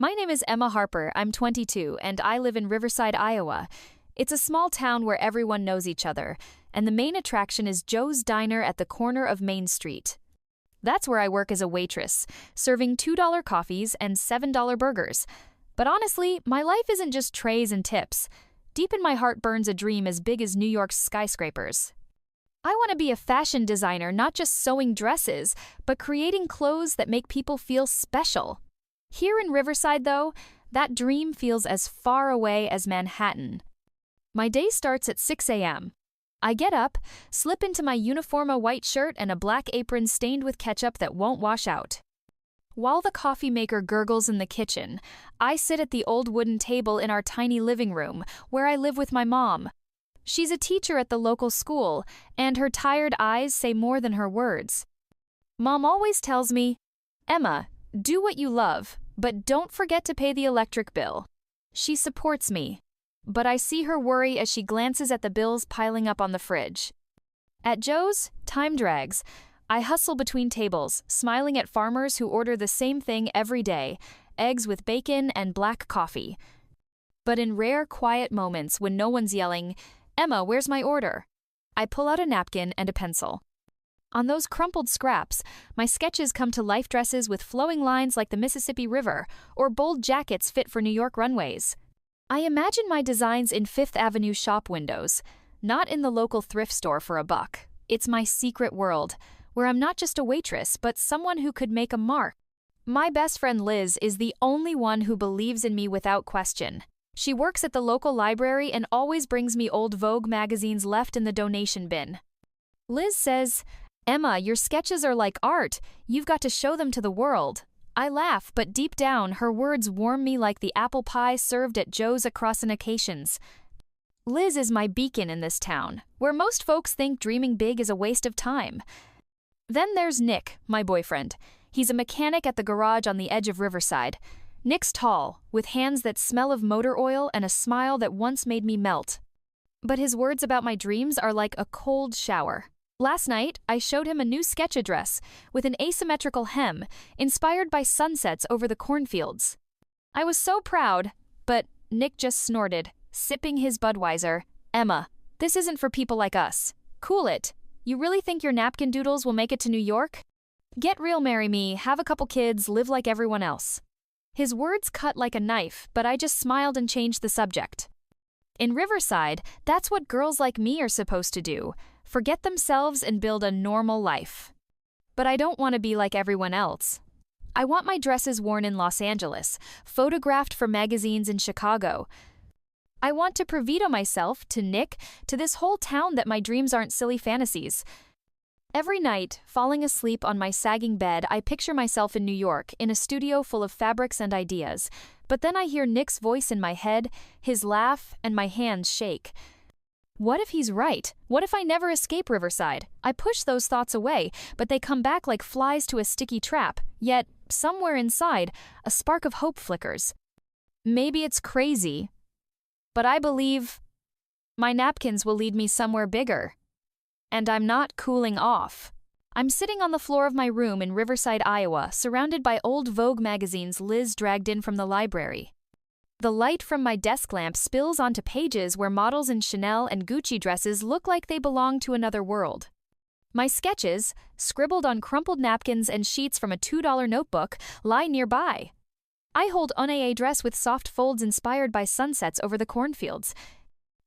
My name is Emma Harper. I'm 22, and I live in Riverside, Iowa. It's a small town where everyone knows each other, and the main attraction is Joe's Diner at the corner of Main Street. That's where I work as a waitress, serving $2 coffees and $7 burgers. But honestly, my life isn't just trays and tips. Deep in my heart burns a dream as big as New York's skyscrapers. I want to be a fashion designer, not just sewing dresses, but creating clothes that make people feel special. Here in Riverside, though, that dream feels as far away as Manhattan. My day starts at 6 a.m. I get up, slip into my uniforma white shirt and a black apron stained with ketchup that won't wash out. While the coffee maker gurgles in the kitchen, I sit at the old wooden table in our tiny living room, where I live with my mom. She's a teacher at the local school, and her tired eyes say more than her words. Mom always tells me, "Emma, do what you love, but don't forget to pay the electric bill." She supports me, but I see her worry as she glances at the bills piling up on the fridge. At Joe's, time drags. I hustle between tables, smiling at farmers who order the same thing every day, eggs with bacon and black coffee. But in rare, quiet moments when no one's yelling, "Emma, where's my order?" I pull out a napkin and a pencil. On those crumpled scraps, my sketches come to life: dresses with flowing lines like the Mississippi River, or bold jackets fit for New York runways. I imagine my designs in Fifth Avenue shop windows, not in the local thrift store for a buck. It's my secret world, where I'm not just a waitress, but someone who could make a mark. My best friend Liz is the only one who believes in me without question. She works at the local library and always brings me old Vogue magazines left in the donation bin. Liz says, "Emma, your sketches are like art. You've got to show them to the world." I laugh, but deep down, her words warm me like the apple pie served at Joe's across an occasions. Liz is my beacon in this town, where most folks think dreaming big is a waste of time. Then there's Nick, my boyfriend. He's a mechanic at the garage on the edge of Riverside. Nick's tall, with hands that smell of motor oil and a smile that once made me melt. But his words about my dreams are like a cold shower. Last night, I showed him a new sketch address with an asymmetrical hem inspired by sunsets over the cornfields. I was so proud, but Nick just snorted, sipping his Budweiser. "Emma, this isn't for people like us. Cool it. You really think your napkin doodles will make it to New York? Get real, marry me, have a couple kids, live like everyone else." His words cut like a knife, but I just smiled and changed the subject. In Riverside, that's what girls like me are supposed to do: forget themselves and build a normal life. But I don't want to be like everyone else. I want my dresses worn in Los Angeles, photographed for magazines in Chicago. I want to prove to myself, to Nick, to this whole town that my dreams aren't silly fantasies. Every night, falling asleep on my sagging bed, I picture myself in New York, in a studio full of fabrics and ideas. But then I hear Nick's voice in my head, his laugh, and my hands shake. What if he's right? What if I never escape Riverside? I push those thoughts away, but they come back like flies to a sticky trap. Yet, somewhere inside, a spark of hope flickers. Maybe it's crazy, but I believe my napkins will lead me somewhere bigger. And I'm not cooling off. I'm sitting on the floor of my room in Riverside, Iowa, surrounded by old Vogue magazines Liz dragged in from the library. The light from my desk lamp spills onto pages where models in Chanel and Gucci dresses look like they belong to another world. My sketches, scribbled on crumpled napkins and sheets from a $2 notebook, lie nearby. I hold a dress with soft folds inspired by sunsets over the cornfields.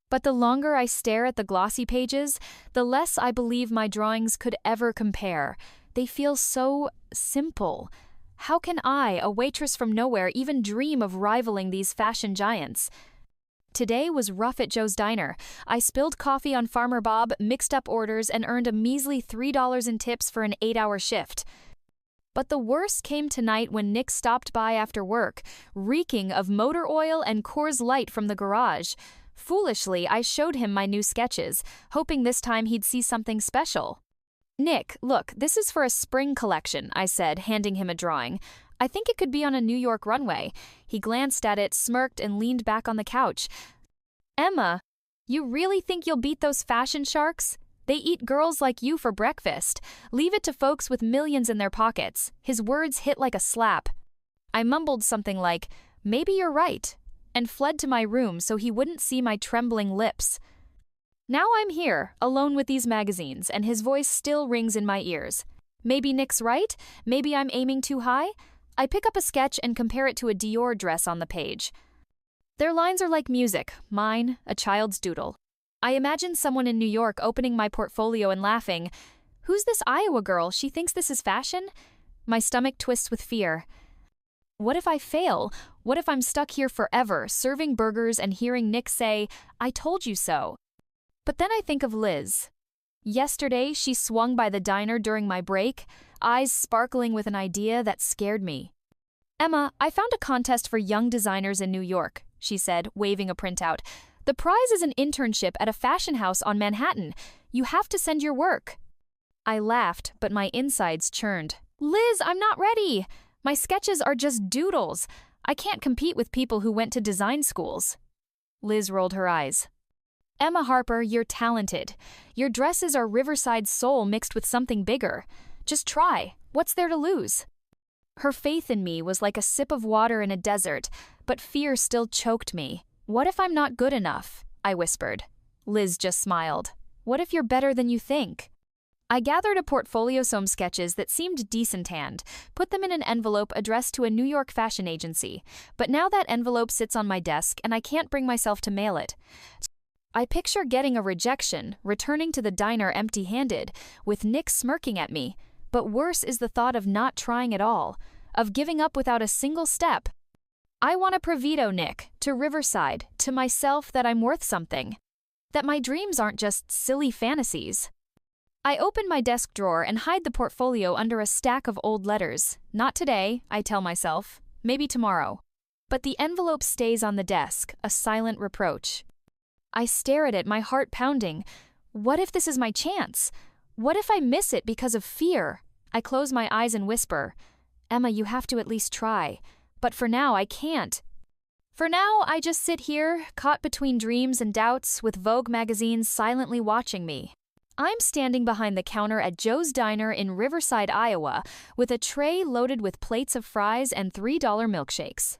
But the longer I stare at the glossy pages, the less I believe my drawings could ever compare. They feel so simple. How can I, a waitress from nowhere, even dream of rivaling these fashion giants? Today was rough at Joe's Diner. I spilled coffee on Farmer Bob, mixed up orders, and earned a measly $3 in tips for an 8-hour shift. But the worst came tonight when Nick stopped by after work, reeking of motor oil and Coors Light from the garage. Foolishly, I showed him my new sketches, hoping this time he'd see something special. "Nick, look, this is for a spring collection," I said, handing him a drawing. "I think it could be on a New York runway." He glanced at it, smirked, and leaned back on the couch. "Emma, you really think you'll beat those fashion sharks? They eat girls like you for breakfast. Leave it to folks with millions in their pockets." His words hit like a slap. I mumbled something like, "Maybe you're right," and fled to my room so he wouldn't see my trembling lips. Now I'm here, alone with these magazines, and his voice still rings in my ears. Maybe Nick's right? Maybe I'm aiming too high? I pick up a sketch and compare it to a Dior dress on the page. Their lines are like music, mine, a child's doodle. I imagine someone in New York opening my portfolio and laughing, "Who's this Iowa girl? She thinks this is fashion?" My stomach twists with fear. What if I fail? What if I'm stuck here forever, serving burgers and hearing Nick say, "I told you so"? But then I think of Liz. Yesterday, she swung by the diner during my break, eyes sparkling with an idea that scared me. "Emma, I found a contest for young designers in New York," she said, waving a printout. "The prize is an internship at a fashion house on Manhattan. You have to send your work." I laughed, but my insides churned. "Liz, I'm not ready. My sketches are just doodles. I can't compete with people who went to design schools." Liz rolled her eyes. "Emma Harper, you're talented. Your dresses are Riverside soul mixed with something bigger. Just try. What's there to lose?" Her faith in me was like a sip of water in a desert, but fear still choked me. "What if I'm not good enough?" I whispered. Liz just smiled. "What if you're better than you think?" I gathered a portfolio some sketches that seemed decent hand, put them in an envelope addressed to a New York fashion agency, but now that envelope sits on my desk and I can't bring myself to mail it. I picture getting a rejection, returning to the diner empty-handed, with Nick smirking at me, but worse is the thought of not trying at all, of giving up without a single step. I want to bravado Nick, to Riverside, to myself that I'm worth something, that my dreams aren't just silly fantasies. I open my desk drawer and hide the portfolio under a stack of old letters. Not today, I tell myself. Maybe tomorrow. But the envelope stays on the desk, a silent reproach. I stare at it, my heart pounding. What if this is my chance? What if I miss it because of fear? I close my eyes and whisper, "Emma, you have to at least try. But for now, I can't." For now, I just sit here, caught between dreams and doubts, with Vogue magazines silently watching me. I'm standing behind the counter at Joe's Diner in Riverside, Iowa, with a tray loaded with plates of fries and $3 milkshakes.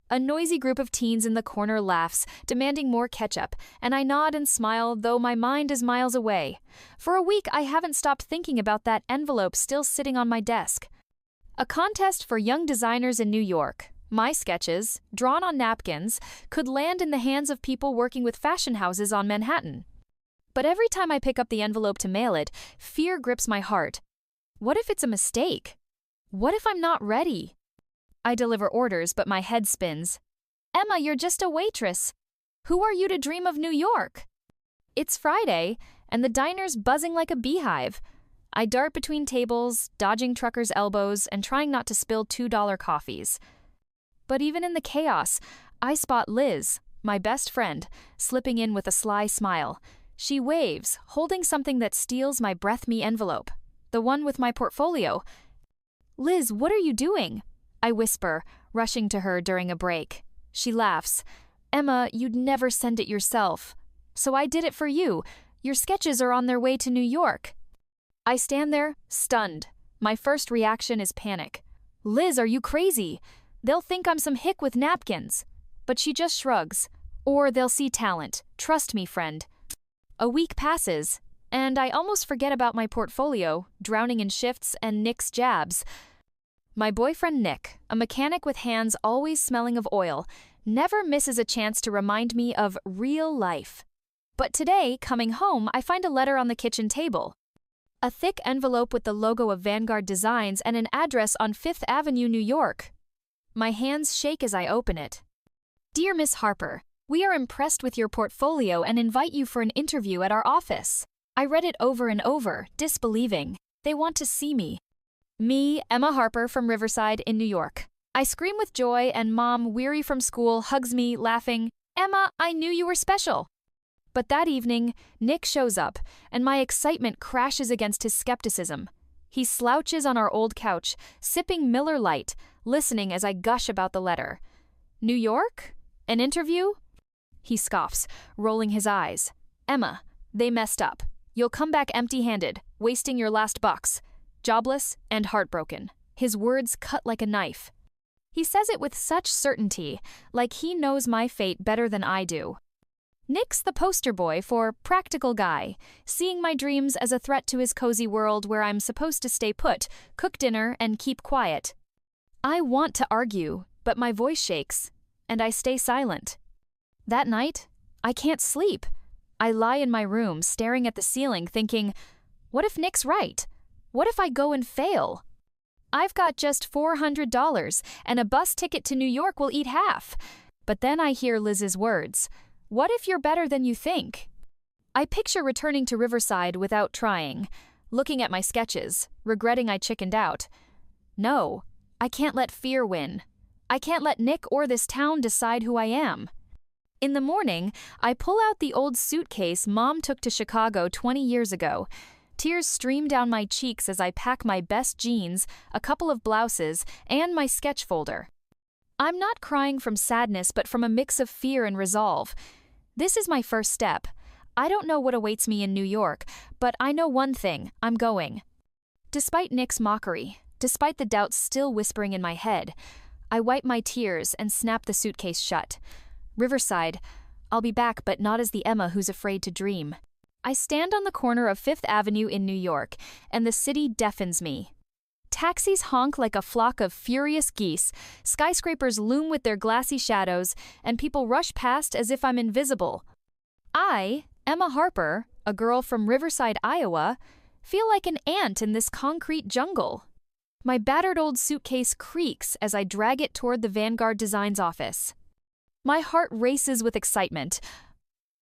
A noisy group of teens in the corner laughs, demanding more ketchup, and I nod and smile, though my mind is miles away. For a week, I haven't stopped thinking about that envelope still sitting on my desk. A contest for young designers in New York. My sketches, drawn on napkins, could land in the hands of people working with fashion houses on Manhattan. But every time I pick up the envelope to mail it, fear grips my heart. What if it's a mistake? What if I'm not ready? I deliver orders, but my head spins. "Emma, you're just a waitress. Who are you to dream of New York?" It's Friday, and the diner's buzzing like a beehive. I dart between tables, dodging truckers' elbows and trying not to spill $2 coffees. But even in the chaos, I spot Liz, my best friend, slipping in with a sly smile. She waves, holding something that steals my breath-me envelope, the one with my portfolio. "Liz, what are you doing?" I whisper, rushing to her during a break. She laughs. "Emma, you'd never send it yourself. So I did it for you. Your sketches are on their way to New York." I stand there, stunned. My first reaction is panic. "Liz, are you crazy? They'll think I'm some hick with napkins." But she just shrugs. "Or they'll see talent. Trust me, friend." A week passes, and I almost forget about my portfolio, drowning in shifts and Nick's jabs. My boyfriend Nick, a mechanic with hands always smelling of oil, never misses a chance to remind me of real life. But today, coming home, I find a letter on the kitchen table. A thick envelope with the logo of Vanguard Designs and an address on 5th Avenue, New York. My hands shake as I open it. "Dear Miss Harper, we are impressed with your portfolio and invite you for an interview at our office." I read it over and over, disbelieving. They want to see me. Me, Emma Harper from Riverside in New York. I scream with joy and Mom, weary from school, hugs me, laughing, "Emma, I knew you were special." But that evening, Nick shows up, and my excitement crashes against his skepticism. He slouches on our old couch, sipping Miller Lite, listening as I gush about the letter. "New York? An interview?" He scoffs, rolling his eyes. "Emma, they messed up. You'll come back empty-handed, wasting your last bucks. Jobless and heartbroken." His words cut like a knife. He says it with such certainty, like he knows my fate better than I do. Nick's the poster boy for practical guy, seeing my dreams as a threat to his cozy world where I'm supposed to stay put, cook dinner, and keep quiet. I want to argue, but my voice shakes, and I stay silent. That night, I can't sleep. I lie in my room, staring at the ceiling, thinking, what if Nick's right? What if I go and fail? I've got just $400, and a bus ticket to New York will eat half. But then I hear Liz's words. What if you're better than you think? I picture returning to Riverside without trying, looking at my sketches, regretting I chickened out. No, I can't let fear win. I can't let Nick or this town decide who I am. In the morning, I pull out the old suitcase Mom took to Chicago 20 years ago. Tears stream down my cheeks as I pack my best jeans, a couple of blouses, and my sketch folder. I'm not crying from sadness, but from a mix of fear and resolve. This is my first step. I don't know what awaits me in New York, but I know one thing, I'm going. Despite Nick's mockery, despite the doubts still whispering in my head, I wipe my tears and snap the suitcase shut. Riverside, I'll be back, but not as the Emma who's afraid to dream. I stand on the corner of Fifth Avenue in New York, and the city deafens me. Taxis honk like a flock of furious geese, skyscrapers loom with their glassy shadows, and people rush past as if I'm invisible. I, Emma Harper, a girl from Riverside, Iowa, feel like an ant in this concrete jungle. My battered old suitcase creaks as I drag it toward the Vanguard Designs office. My heart races with excitement.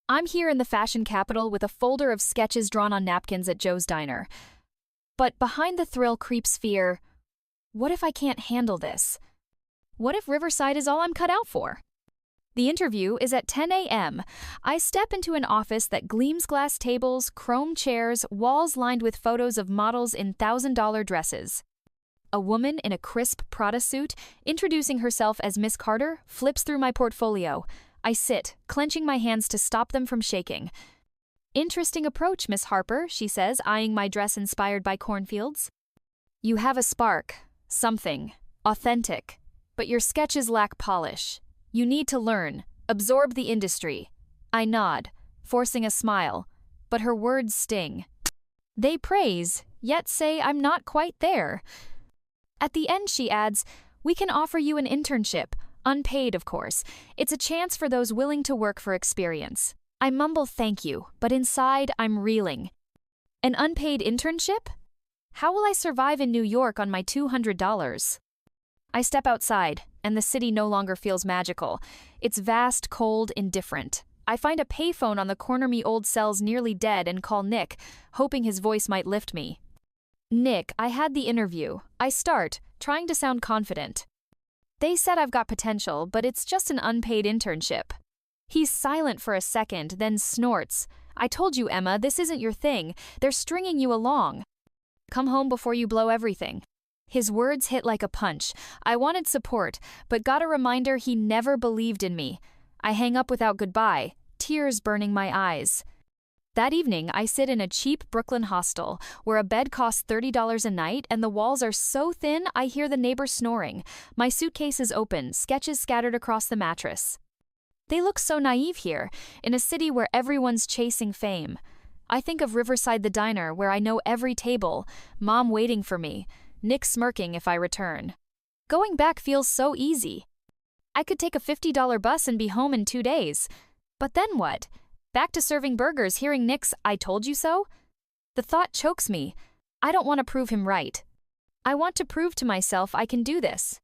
I'm here in the fashion capital with a folder of sketches drawn on napkins at Joe's Diner. But behind the thrill creeps fear. What if I can't handle this? What if Riverside is all I'm cut out for? The interview is at 10 a.m. I step into an office that gleams glass tables, chrome chairs, walls lined with photos of models in $1,000 dresses. A woman in a crisp Prada suit, introducing herself as Miss Carter, flips through my portfolio. I sit, clenching my hands to stop them from shaking. Interesting approach, Miss Harper, she says, eyeing my dress inspired by cornfields. You have a spark, something, authentic, but your sketches lack polish. You need to learn, absorb the industry. I nod, forcing a smile, but her words sting. They praise, yet say I'm not quite there. At the end, she adds, we can offer you an internship, unpaid, of course. It's a chance for those willing to work for experience. I mumble thank you, but inside I'm reeling. An unpaid internship? How will I survive in New York on my $200? I step outside, and the city no longer feels magical. It's vast, cold, indifferent. I find a payphone on the corner me old cell's nearly dead and call Nick, hoping his voice might lift me. Nick, I had the interview. I start, trying to sound confident. They said I've got potential, but it's just an unpaid internship. He's silent for a second, then snorts. I told you, Emma, this isn't your thing. They're stringing you along. Come home before you blow everything. His words hit like a punch. I wanted support, but got a reminder he never believed in me. I hang up without goodbye, tears burning my eyes. That evening, I sit in a cheap Brooklyn hostel, where a bed costs $30 a night and the walls are so thin I hear the neighbor snoring. My suitcase is open, sketches scattered across the mattress. They look so naive here, in a city where everyone's chasing fame. I think of Riverside the diner, where I know every table, Mom waiting for me, Nick smirking if I return. Going back feels so easy. I could take a $50 bus and be home in 2 days. But then what? Back to serving burgers, hearing Nick's "I told you so"? The thought chokes me. I don't want to prove him right. I want to prove to myself I can do this.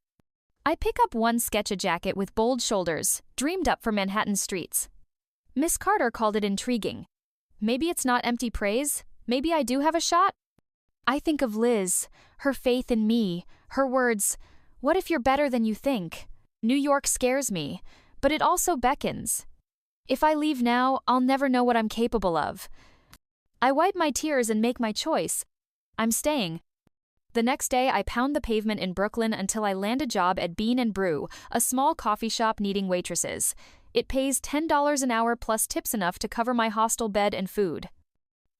I pick up one sketch, a jacket with bold shoulders, dreamed up for Manhattan streets. Miss Carter called it intriguing. Maybe it's not empty praise. Maybe I do have a shot. I think of Liz, her faith in me, her words, "What if you're better than you think?" New York scares me, but it also beckons. If I leave now, I'll never know what I'm capable of. I wipe my tears and make my choice. I'm staying. The next day, I pound the pavement in Brooklyn until I land a job at Bean and Brew, a small coffee shop needing waitresses. It pays $10 an hour plus tips enough to cover my hostel bed and food.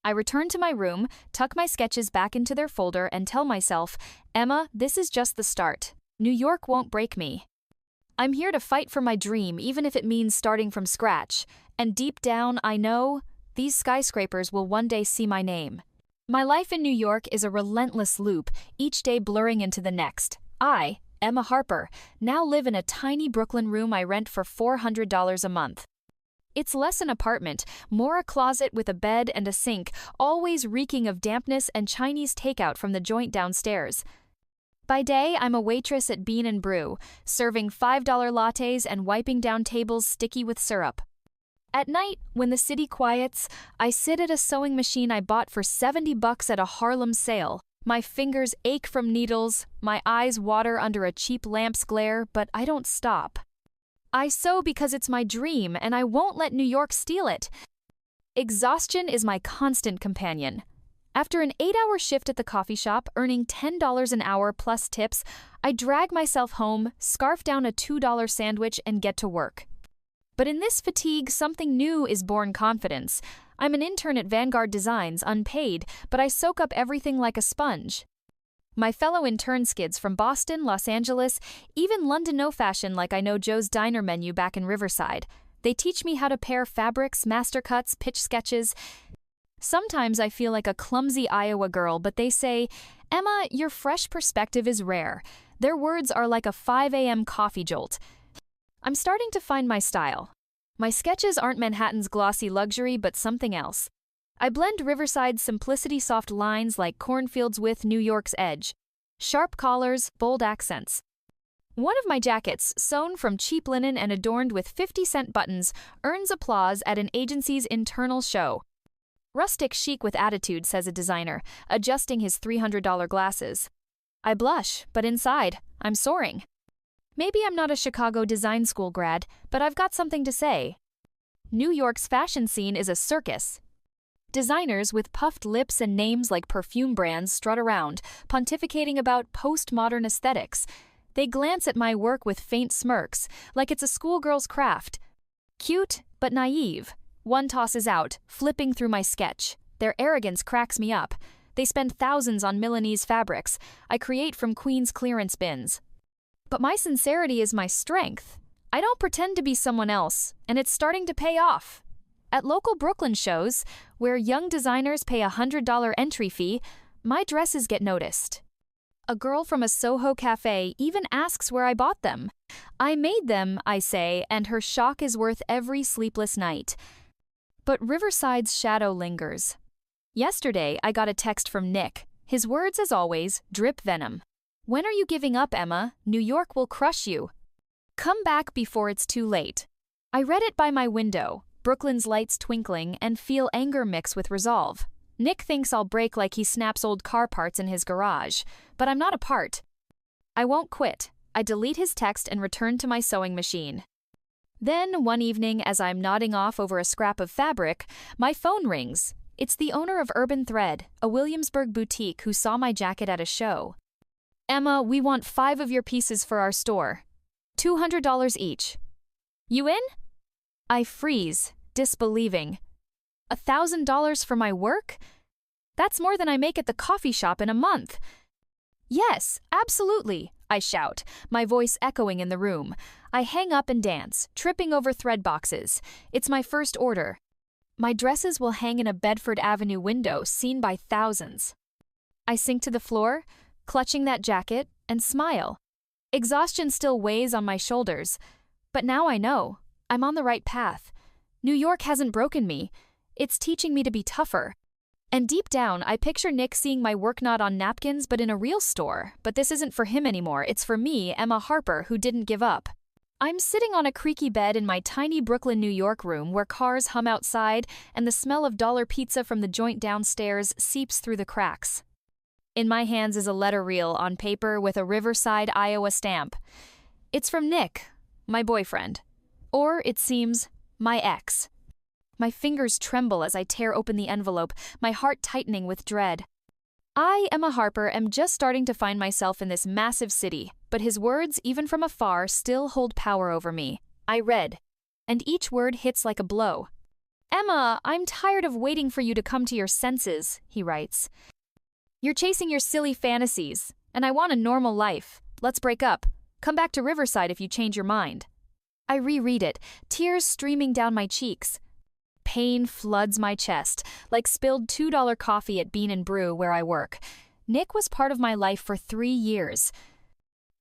I return to my room, tuck my sketches back into their folder, and tell myself, Emma, this is just the start. New York won't break me. I'm here to fight for my dream, even if it means starting from scratch. And deep down, I know these skyscrapers will one day see my name. My life in New York is a relentless loop, each day blurring into the next. I, Emma Harper, now live in a tiny Brooklyn room I rent for $400 a month. It's less an apartment, more a closet with a bed and a sink, always reeking of dampness and Chinese takeout from the joint downstairs. By day, I'm a waitress at Bean & Brew, serving $5 lattes and wiping down tables sticky with syrup. At night, when the city quiets, I sit at a sewing machine I bought for $70 at a Harlem sale. My fingers ache from needles, my eyes water under a cheap lamp's glare, but I don't stop. I sew because it's my dream, and I won't let New York steal it. Exhaustion is my constant companion. After an 8-hour shift at the coffee shop, earning $10 an hour plus tips, I drag myself home, scarf down a $2 sandwich, and get to work. But in this fatigue, something new is born: confidence. I'm an intern at Vanguard Designs, unpaid, but I soak up everything like a sponge. My fellow intern skids from Boston, Los Angeles, even London know fashion like I know Joe's Diner menu back in Riverside. They teach me how to pair fabrics, master cuts, pitch sketches. Sometimes I feel like a clumsy Iowa girl, but they say, "Emma, your fresh perspective is rare." Their words are like a 5 a.m. coffee jolt. I'm starting to find my style. My sketches aren't Manhattan's glossy luxury, but something else. I blend Riverside's simplicity soft lines like cornfields with New York's edge. Sharp collars, bold accents. One of my jackets, sewn from cheap linen and adorned with 50-cent buttons, earns applause at an agency's internal show. Rustic chic with attitude, says a designer, adjusting his $300 glasses. I blush, but inside, I'm soaring. Maybe I'm not a Chicago design school grad, but I've got something to say. New York's fashion scene is a circus. Designers with puffed lips and names like perfume brands strut around, pontificating about postmodern aesthetics. They glance at my work with faint smirks, like it's a schoolgirl's craft. Cute, but naive. One tosses out, flipping through my sketch. Their arrogance cracks me up. They spend thousands on Milanese fabrics. I create from Queen's clearance bins. But my sincerity is my strength. I don't pretend to be someone else, and it's starting to pay off. At local Brooklyn shows, where young designers pay a $100 entry fee, my dresses get noticed. A girl from a Soho cafe even asks where I bought them. I made them, I say, and her shock is worth every sleepless night. But Riverside's shadow lingers. Yesterday, I got a text from Nick. His words, as always, drip venom. "When are you giving up, Emma? New York will crush you. Come back before it's too late." I read it by my window, Brooklyn's lights twinkling, and feel anger mix with resolve. Nick thinks I'll break like he snaps old car parts in his garage, but I'm not a part. I won't quit. I delete his text and return to my sewing machine. Then, one evening, as I'm nodding off over a scrap of fabric, my phone rings. It's the owner of Urban Thread, a Williamsburg boutique who saw my jacket at a show. "Emma, we want 5 of your pieces for our store. $200 each. You in?" I freeze, disbelieving. $1,000 for my work? That's more than I make at the coffee shop in a month. "Yes, absolutely," I shout, my voice echoing in the room. I hang up and dance, tripping over thread boxes. It's my first order. My dresses will hang in a Bedford Avenue window seen by thousands. I sink to the floor, clutching that jacket, and smile. Exhaustion still weighs on my shoulders, but now I know I'm on the right path. New York hasn't broken me. It's teaching me to be tougher. And deep down, I picture Nick seeing my work not on napkins but in a real store. But this isn't for him anymore. It's for me, Emma Harper, who didn't give up. I'm sitting on a creaky bed in my tiny Brooklyn, New York room where cars hum outside and the smell of dollar pizza from the joint downstairs seeps through the cracks. In my hands is a letter reel on paper with a Riverside, Iowa stamp. It's from Nick, my boyfriend. Or, it seems, my ex. My fingers tremble as I tear open the envelope, my heart tightening with dread. I, Emma Harper, am just starting to find myself in this massive city, but his words, even from afar, still hold power over me. I read, and each word hits like a blow. "Emma, I'm tired of waiting for you to come to your senses," he writes. "You're chasing your silly fantasies, and I want a normal life. Let's break up. Come back to Riverside if you change your mind. I reread it, tears streaming down my cheeks. Pain floods my chest, like spilled $2 coffee at Bean and Brew where I work. Nick was part of my life for 3 years.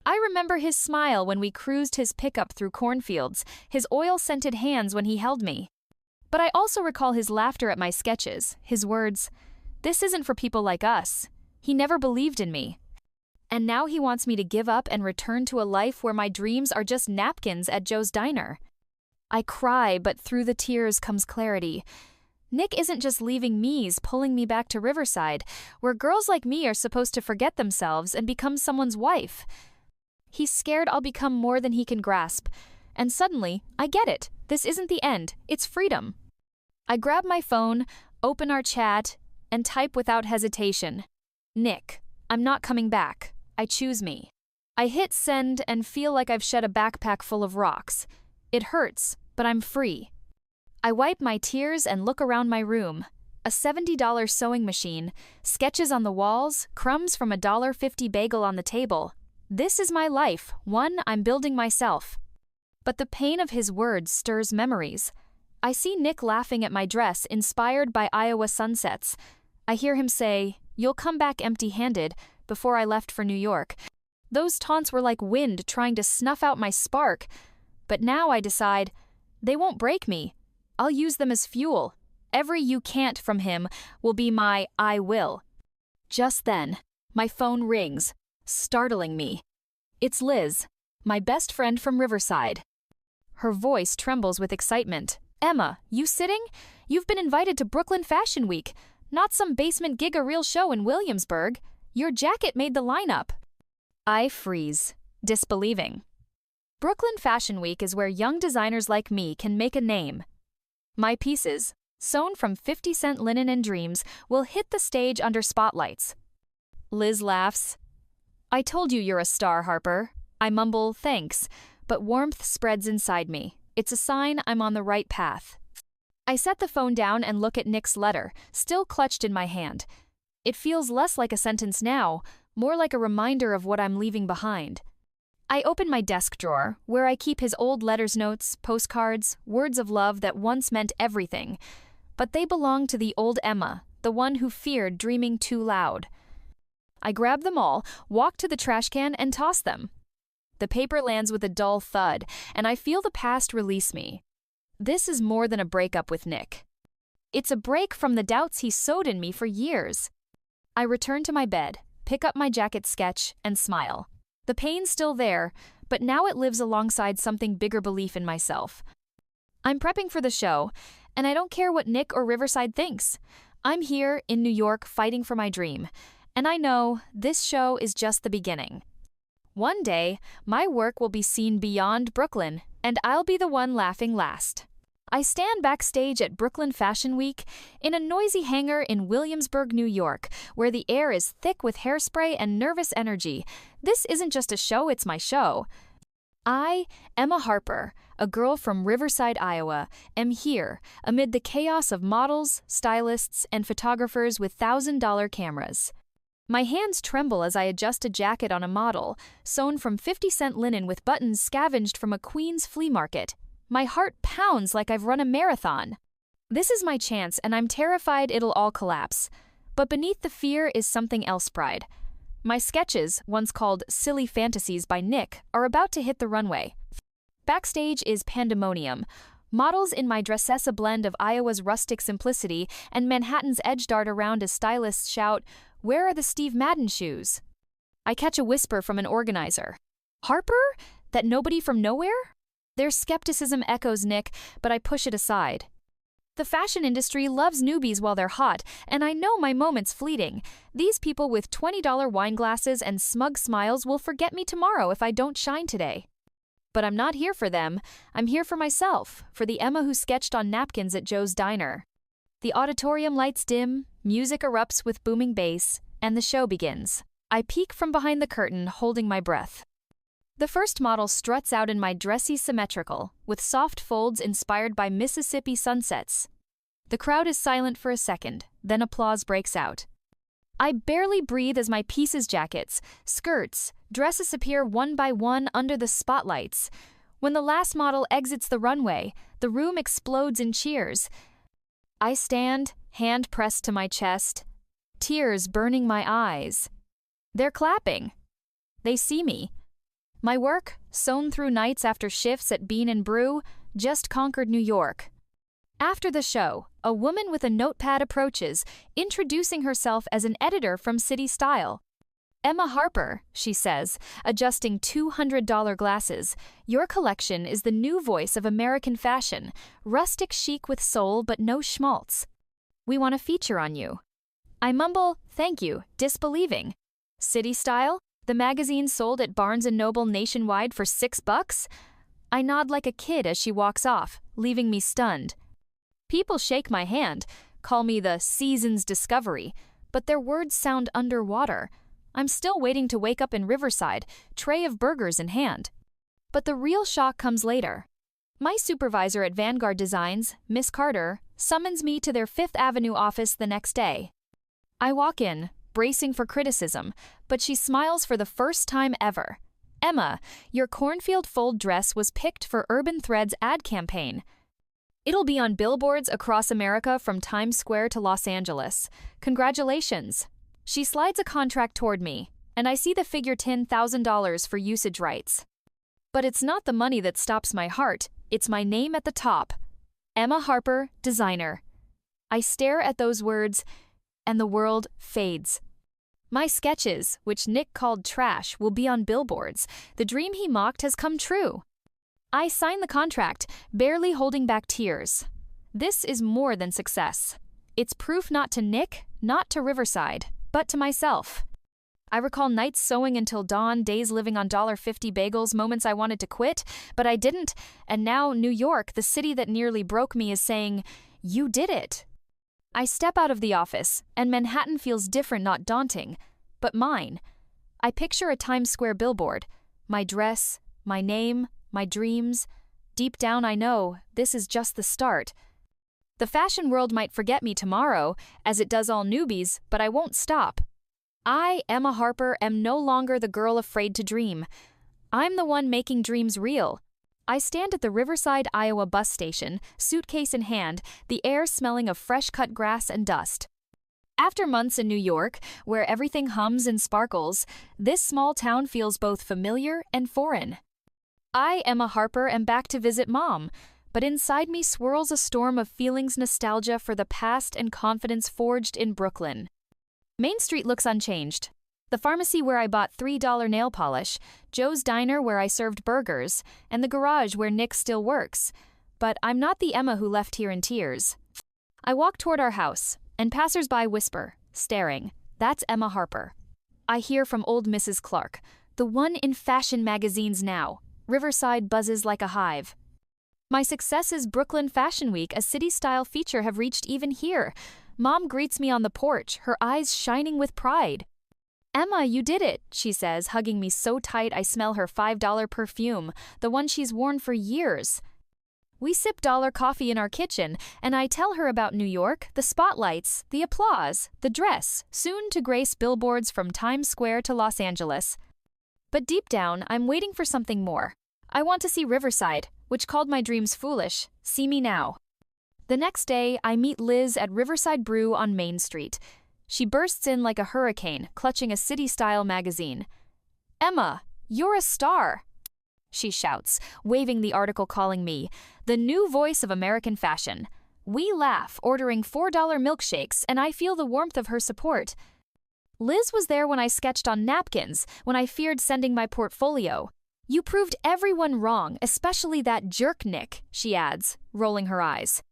I remember his smile when we cruised his pickup through cornfields, his oil-scented hands when he held me. But I also recall his laughter at my sketches, his words, "This isn't for people like us." He never believed in me. And now he wants me to give up and return to a life where my dreams are just napkins at Joe's Diner. I cry, but through the tears comes clarity. Nick isn't just leaving me, he's pulling me back to Riverside, where girls like me are supposed to forget themselves and become someone's wife. He's scared I'll become more than he can grasp. And suddenly, I get it. This isn't the end, it's freedom. I grab my phone, open our chat, and type without hesitation. Nick, I'm not coming back. I choose me. I hit send and feel like I've shed a backpack full of rocks. It hurts, but I'm free. I wipe my tears and look around my room. A $70 sewing machine, sketches on the walls, crumbs from a $1.50 bagel on the table. This is my life, one I'm building myself. But the pain of his words stirs memories. I see Nick laughing at my dress inspired by Iowa sunsets. I hear him say, "You'll come back empty-handed," before I left for New York. Those taunts were like wind trying to snuff out my spark. But now I decide, they won't break me. I'll use them as fuel. Every "you can't" from him will be my "I will." Just then, my phone rings, startling me. It's Liz, my best friend from Riverside. Her voice trembles with excitement. "Emma, you sitting? You've been invited to Brooklyn Fashion Week. Not some basement gig, a real show in Williamsburg. Your jacket made the lineup." I freeze, disbelieving. Brooklyn Fashion Week is where young designers like me can make a name. My pieces, sewn from 50-cent linen and dreams, will hit the stage under spotlights. Liz laughs. "I told you you're a star, Harper." I mumble, "Thanks," but warmth spreads inside me. It's a sign I'm on the right path. I set the phone down and look at Nick's letter, still clutched in my hand. It feels less like a sentence now, more like a reminder of what I'm leaving behind. I open my desk drawer, where I keep his old letters, notes, postcards, words of love that once meant everything. But they belong to the old Emma, the one who feared dreaming too loud. I grab them all, walk to the trash can, and toss them. The paper lands with a dull thud, and I feel the past release me. This is more than a breakup with Nick. It's a break from the doubts he sowed in me for years. I return to my bed, pick up my jacket sketch, and smile. The pain's still there, but now it lives alongside something bigger: belief in myself. I'm prepping for the show, and I don't care what Nick or Riverside thinks. I'm here in New York fighting for my dream, and I know this show is just the beginning. One day, my work will be seen beyond Brooklyn, and I'll be the one laughing last. I stand backstage at Brooklyn Fashion Week in a noisy hangar in Williamsburg, New York, where the air is thick with hairspray and nervous energy. This isn't just a show, it's my show. I, Emma Harper, a girl from Riverside, Iowa, am here amid the chaos of models, stylists, and photographers with $1,000 cameras. My hands tremble as I adjust a jacket on a model, sewn from 50-cent linen with buttons scavenged from a Queens flea market. My heart pounds like I've run a marathon. This is my chance, and I'm terrified it'll all collapse. But beneath the fear is something else: pride. My sketches, once called Silly Fantasies by Nick, are about to hit the runway. Backstage is pandemonium. Models in my dress, a blend of Iowa's rustic simplicity and Manhattan's edge, dart around as stylists shout, "Where are the Steve Madden shoes?" I catch a whisper from an organizer. "Harper? That nobody from nowhere?" Their skepticism echoes Nick, but I push it aside. The fashion industry loves newbies while they're hot, and I know my moment's fleeting. These people with $20 wine glasses and smug smiles will forget me tomorrow if I don't shine today. But I'm not here for them. I'm here for myself, for the Emma who sketched on napkins at Joe's Diner. The auditorium lights dim, music erupts with booming bass, and the show begins. I peek from behind the curtain, holding my breath. The first model struts out in my dressy symmetrical, with soft folds inspired by Mississippi sunsets. The crowd is silent for a second, then applause breaks out. I barely breathe as my pieces jackets, skirts, dresses appear one by one under the spotlights. When the last model exits the runway, the room explodes in cheers. I stand, hand pressed to my chest, tears burning my eyes. They're clapping. They see me. My work, sewn through nights after shifts at Bean and Brew, just conquered New York. After the show, a woman with a notepad approaches, introducing herself as an editor from City Style. "Emma Harper," she says, adjusting $200 glasses, "your collection is the new voice of American fashion, rustic chic with soul but no schmaltz. We want a feature on you." I mumble, "Thank you," disbelieving. "City Style? The magazine sold at Barnes & Noble nationwide for $6? I nod like a kid as she walks off, leaving me stunned. People shake my hand, call me the season's discovery, but their words sound underwater. I'm still waiting to wake up in Riverside, tray of burgers in hand. But the real shock comes later. My supervisor at Vanguard Designs, Miss Carter, summons me to their Fifth Avenue office the next day. I walk in, bracing for criticism, but she smiles for the first time ever. "Emma, your cornfield fold dress was picked for Urban Thread's ad campaign. It'll be on billboards across America from Times Square to Los Angeles. Congratulations." She slides a contract toward me, and I see the figure $10,000 for usage rights. But it's not the money that stops my heart, it's my name at the top. Emma Harper, designer. I stare at those words, and the world fades. My sketches, which Nick called trash, will be on billboards. The dream he mocked has come true. I sign the contract, barely holding back tears. This is more than success. It's proof not to Nick, not to Riverside, but to myself. I recall nights sewing until dawn, days living on $1.50 bagels, moments I wanted to quit, but I didn't, and now New York, the city that nearly broke me, is saying, "You did it." I step out of the office, and Manhattan feels different, not daunting, but mine. I picture a Times Square billboard, my dress, my name, my dreams. Deep down I know this is just the start. The fashion world might forget me tomorrow, as it does all newbies, but I won't stop. I, Emma Harper, am no longer the girl afraid to dream. I'm the one making dreams real. I stand at the Riverside, Iowa bus station, suitcase in hand, the air smelling of fresh-cut grass and dust. After months in New York, where everything hums and sparkles, this small town feels both familiar and foreign. I, Emma Harper, am back to visit Mom, but inside me swirls a storm of feelings, nostalgia for the past and confidence forged in Brooklyn. Main Street looks unchanged. The pharmacy where I bought $3 nail polish, Joe's Diner where I served burgers, and the garage where Nick still works. But I'm not the Emma who left here in tears. I walk toward our house, and passers-by whisper, staring, "That's Emma Harper." I hear from old Mrs. Clark, the one in fashion magazines now. Riverside buzzes like a hive. My successes Brooklyn Fashion Week, a city-style feature, have reached even here. Mom greets me on the porch, her eyes shining with pride. "Emma, you did it," she says, hugging me so tight I smell her $5 perfume, the one she's worn for years. We sip dollar coffee in our kitchen, and I tell her about New York, the spotlights, the applause, the dress, soon to grace billboards from Times Square to Los Angeles. But deep down, I'm waiting for something more. I want to see Riverside, which called my dreams foolish, see me now. The next day, I meet Liz at Riverside Brew on Main Street. She bursts in like a hurricane, clutching a city-style magazine. "Emma, you're a star!" she shouts, waving the article calling me the new voice of American fashion. We laugh, ordering $4 milkshakes, and I feel the warmth of her support. Liz was there when I sketched on napkins, when I feared sending my portfolio. "You proved everyone wrong, especially that jerk Nick," she adds, rolling her eyes.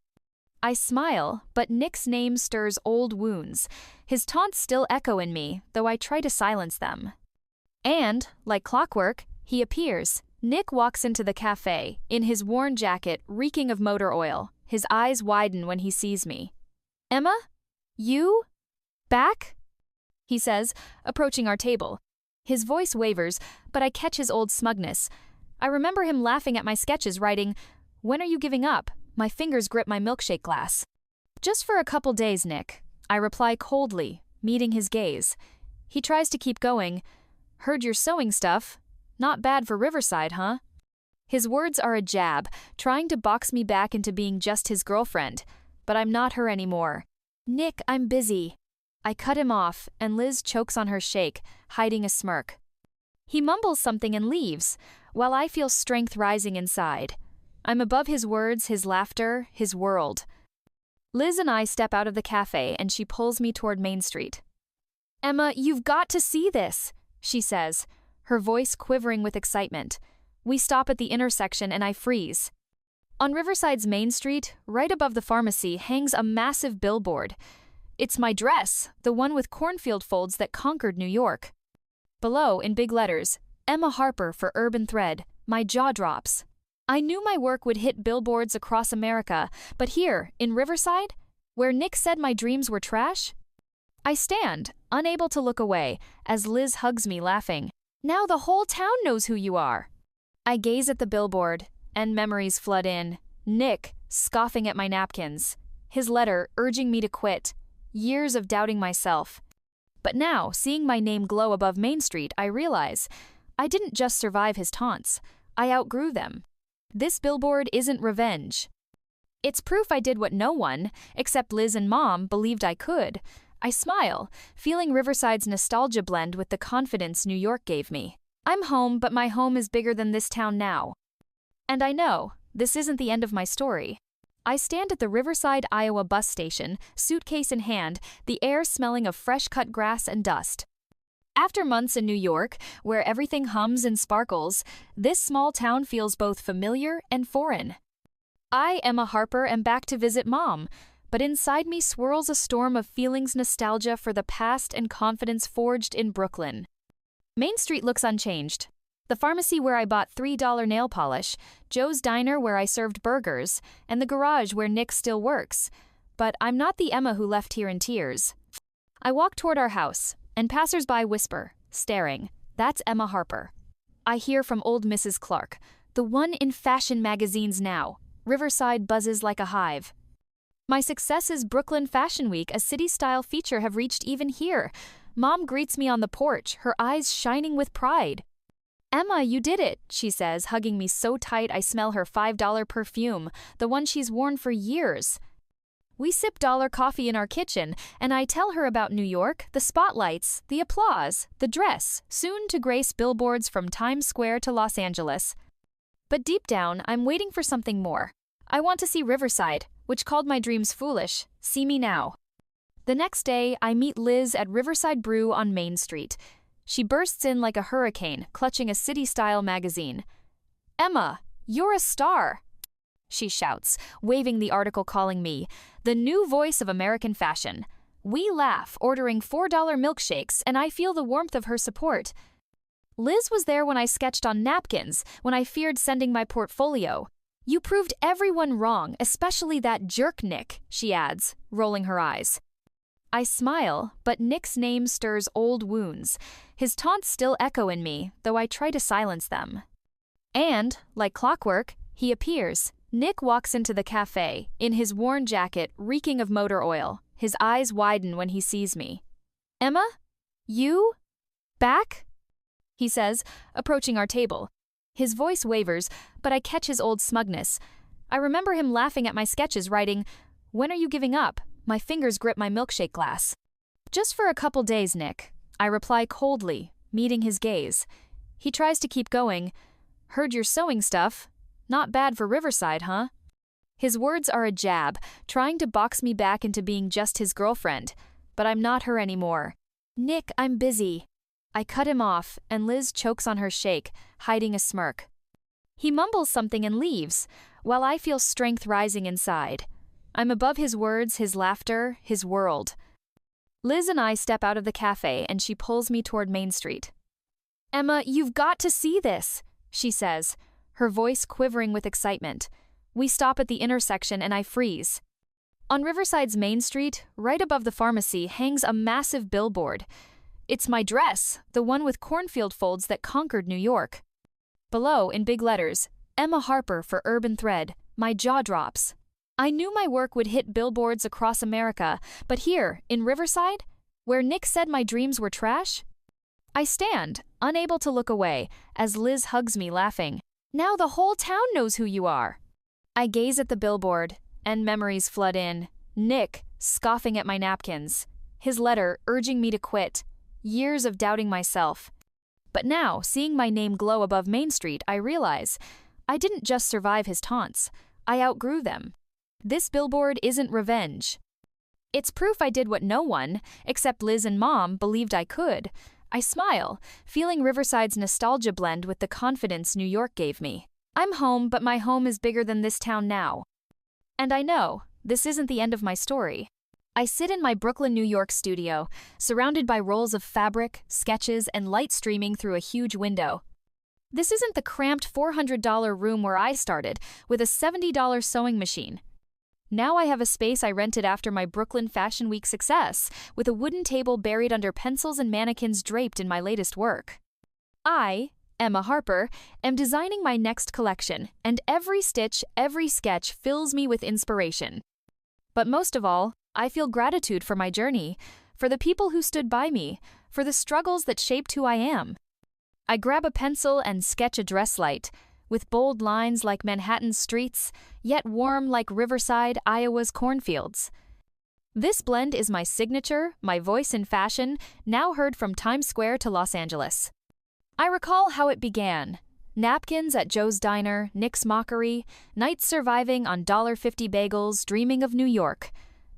I smile, but Nick's name stirs old wounds. His taunts still echo in me, though I try to silence them. And, like clockwork, he appears. Nick walks into the cafe, in his worn jacket, reeking of motor oil. His eyes widen when he sees me. "Emma? You? Back?" he says, approaching our table. His voice wavers, but I catch his old smugness. I remember him laughing at my sketches, writing, "When are you giving up?" My fingers grip my milkshake glass. "Just for a couple days, Nick," I reply coldly, meeting his gaze. He tries to keep going. Heard you're sewing stuff. Not bad for Riverside, huh? His words are a jab, trying to box me back into being just his girlfriend. But I'm not her anymore. Nick, I'm busy. I cut him off, and Liz chokes on her shake, hiding a smirk. He mumbles something and leaves, while I feel strength rising inside. I'm above his words, his laughter, his world. Liz and I step out of the cafe, and she pulls me toward Main Street. "Emma, you've got to see this," she says, her voice quivering with excitement. We stop at the intersection and I freeze. On Riverside's Main Street, right above the pharmacy, hangs a massive billboard. It's my dress, the one with cornfield folds that conquered New York. Below, in big letters, Emma Harper for Urban Thread. My jaw drops. I knew my work would hit billboards across America, but here, in Riverside, where Nick said my dreams were trash? I stand, unable to look away, as Liz hugs me, laughing. "Now the whole town knows who you are." I gaze at the billboard, and memories flood in. Nick, scoffing at my napkins. His letter, urging me to quit. Years of doubting myself. But now, seeing my name glow above Main Street, I realize I didn't just survive his taunts. I outgrew them. This billboard isn't revenge. It's proof I did what no one, except Liz and Mom, believed I could. I smile, feeling Riverside's nostalgia blend with the confidence New York gave me. I'm home, but my home is bigger than this town now. And I know, this isn't the end of my story. I stand at the Riverside, Iowa bus station, suitcase in hand, the air smelling of fresh-cut grass and dust. After months in New York, where everything hums and sparkles, this small town feels both familiar and foreign. I, Emma Harper, am back to visit Mom, but inside me swirls a storm of feelings, nostalgia for the past and confidence forged in Brooklyn. Main Street looks unchanged. The pharmacy where I bought $3 nail polish, Joe's diner where I served burgers, and the garage where Nick still works. But I'm not the Emma who left here in tears. I walk toward our house, and passers-by whisper, staring, "That's Emma Harper." I hear from old Mrs. Clark, the one in fashion magazines now. Riverside buzzes like a hive. My successes Brooklyn Fashion Week, a city-style feature, have reached even here. Mom greets me on the porch, her eyes shining with pride. "Emma, you did it," she says, hugging me so tight I smell her $5 perfume, the one she's worn for years. We sip dollar coffee in our kitchen, and I tell her about New York, the spotlights, the applause, the dress, soon to grace billboards from Times Square to Los Angeles. But deep down, I'm waiting for something more. I want to see Riverside, which called my dreams foolish, see me now. The next day, I meet Liz at Riverside Brew on Main Street. She bursts in like a hurricane, clutching a city-style magazine. "Emma, you're a star," she shouts, waving the article calling me the new voice of American fashion. We laugh, ordering $4 milkshakes, and I feel the warmth of her support. Liz was there when I sketched on napkins, when I feared sending my portfolio. "You proved everyone wrong, especially that jerk Nick," she adds, rolling her eyes. I smile, but Nick's name stirs old wounds. His taunts still echo in me, though I try to silence them. And, like clockwork, he appears. Nick walks into the cafe, in his worn jacket reeking of motor oil. His eyes widen when he sees me. "Emma? You? Back?" he says, approaching our table. His voice wavers, but I catch his old smugness. I remember him laughing at my sketches, writing, "When are you giving up?" My fingers grip my milkshake glass. "Just for a couple days, Nick," I reply coldly, meeting his gaze. He tries to keep going. "Heard you're sewing stuff. Not bad for Riverside, huh?" His words are a jab, trying to box me back into being just his girlfriend. But I'm not her anymore. "Nick, I'm busy." I cut him off, and Liz chokes on her shake, hiding a smirk. He mumbles something and leaves, while I feel strength rising inside. I'm above his words, his laughter, his world. Liz and I step out of the cafe, and she pulls me toward Main Street. "Emma, you've got to see this," she says, her voice quivering with excitement. We stop at the intersection and I freeze. On Riverside's Main Street, right above the pharmacy, hangs a massive billboard. It's my dress, the one with cornfield folds that conquered New York. Below, in big letters, Emma Harper for Urban Thread. My jaw drops. I knew my work would hit billboards across America, but here, in Riverside, Where Nick said my dreams were trash? I stand, unable to look away, as Liz hugs me laughing. Now the whole town knows who you are. I gaze at the billboard, and memories flood in. Nick, scoffing at my napkins. His letter, urging me to quit. Years of doubting myself. But now, seeing my name glow above Main Street, I realize I didn't just survive his taunts. I outgrew them. This billboard isn't revenge. It's proof I did what no one, except Liz and Mom, believed I could. I smile, feeling Riverside's nostalgia blend with the confidence New York gave me. I'm home, but my home is bigger than this town now. And I know, this isn't the end of my story. I sit in my Brooklyn, New York studio, surrounded by rolls of fabric, sketches, and light streaming through a huge window. This isn't the cramped $400 room where I started, with a $70 sewing machine. Now I have a space I rented after my Brooklyn Fashion Week success, with a wooden table buried under pencils and mannequins draped in my latest work. I, Emma Harper, am designing my next collection, and every stitch, every sketch fills me with inspiration. But most of all, I feel gratitude for my journey, for the people who stood by me, for the struggles that shaped who I am. I grab a pencil and sketch a dress light, with bold lines like Manhattan's streets, yet warm like Riverside, Iowa's cornfields. This blend is my signature, my voice in fashion, now heard from Times Square to Los Angeles. I recall how it began. Napkins at Joe's Diner, Nick's Mockery, nights surviving on $1.50 bagels, dreaming of New York.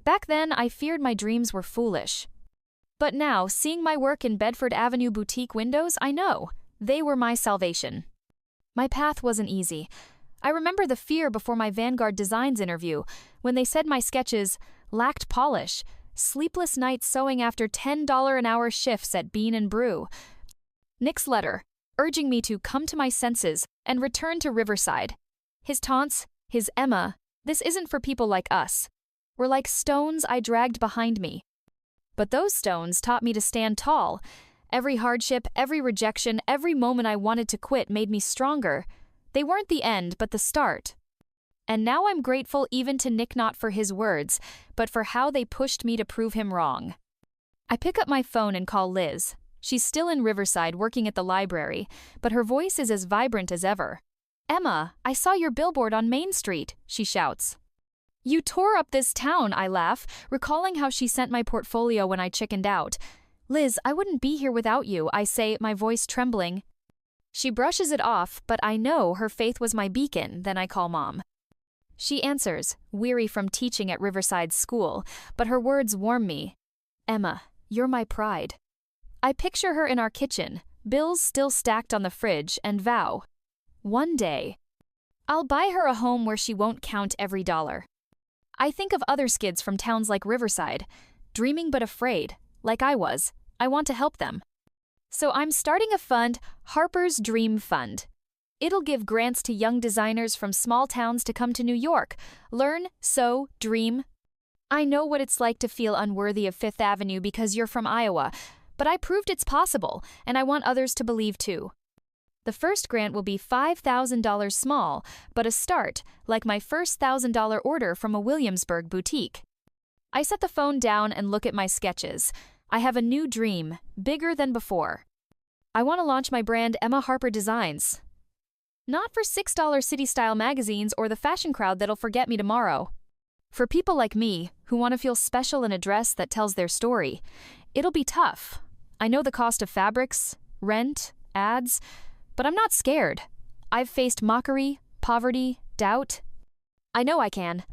Back then, I feared my dreams were foolish. But now, seeing my work in Bedford Avenue boutique windows, I know. They were my salvation. My path wasn't easy. I remember the fear before my Vanguard Designs interview, when they said my sketches lacked polish, sleepless nights sewing after $10 an hour shifts at Bean and Brew. Nick's letter, urging me to come to my senses and return to Riverside. His taunts, his Emma, this isn't for people like us, were like stones I dragged behind me. But those stones taught me to stand tall. Every hardship, every rejection, every moment I wanted to quit made me stronger. They weren't the end, but the start. And now I'm grateful even to Nick, not for his words, but for how they pushed me to prove him wrong. I pick up my phone and call Liz. She's still in Riverside working at the library, but her voice is as vibrant as ever. "Emma, I saw your billboard on Main Street," she shouts. "You tore up this town," I laugh, recalling how she sent my portfolio when I chickened out. "Liz, I wouldn't be here without you," I say, my voice trembling. She brushes it off, but I know her faith was my beacon. Then I call Mom. She answers, weary from teaching at Riverside School, but her words warm me. "Emma, you're my pride." I picture her in our kitchen, bills still stacked on the fridge, and vow, one day, I'll buy her a home where she won't count every dollar. I think of other skids from towns like Riverside, dreaming but afraid, like I was. I want to help them. So I'm starting a fund, Harper's Dream Fund. It'll give grants to young designers from small towns to come to New York, learn, sew, dream. I know what it's like to feel unworthy of Fifth Avenue because you're from Iowa, but I proved it's possible, and I want others to believe too. The first grant will be $5,000 small, but a start, like my first $1,000 order from a Williamsburg boutique. I set the phone down and look at my sketches. I have a new dream, bigger than before. I want to launch my brand Emma Harper Designs. Not for $6 city-style magazines or the fashion crowd that'll forget me tomorrow. For people like me, who want to feel special in a dress that tells their story. It'll be tough. I know the cost of fabrics, rent, ads, but I'm not scared. I've faced mockery, poverty, doubt. I know I can.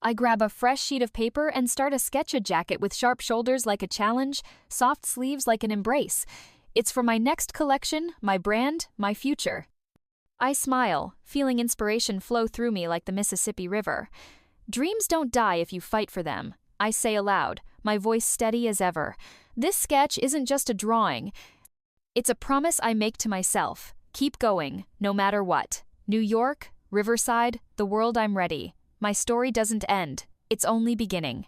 I grab a fresh sheet of paper and start a sketch-a jacket with sharp shoulders like a challenge, soft sleeves like an embrace. It's for my next collection, my brand, my future. I smile, feeling inspiration flow through me like the Mississippi River. Dreams don't die if you fight for them, I say aloud, my voice steady as ever. This sketch isn't just a drawing. It's a promise I make to myself. Keep going, no matter what. New York, Riverside, the world, I'm ready. My story doesn't end. It's only beginning.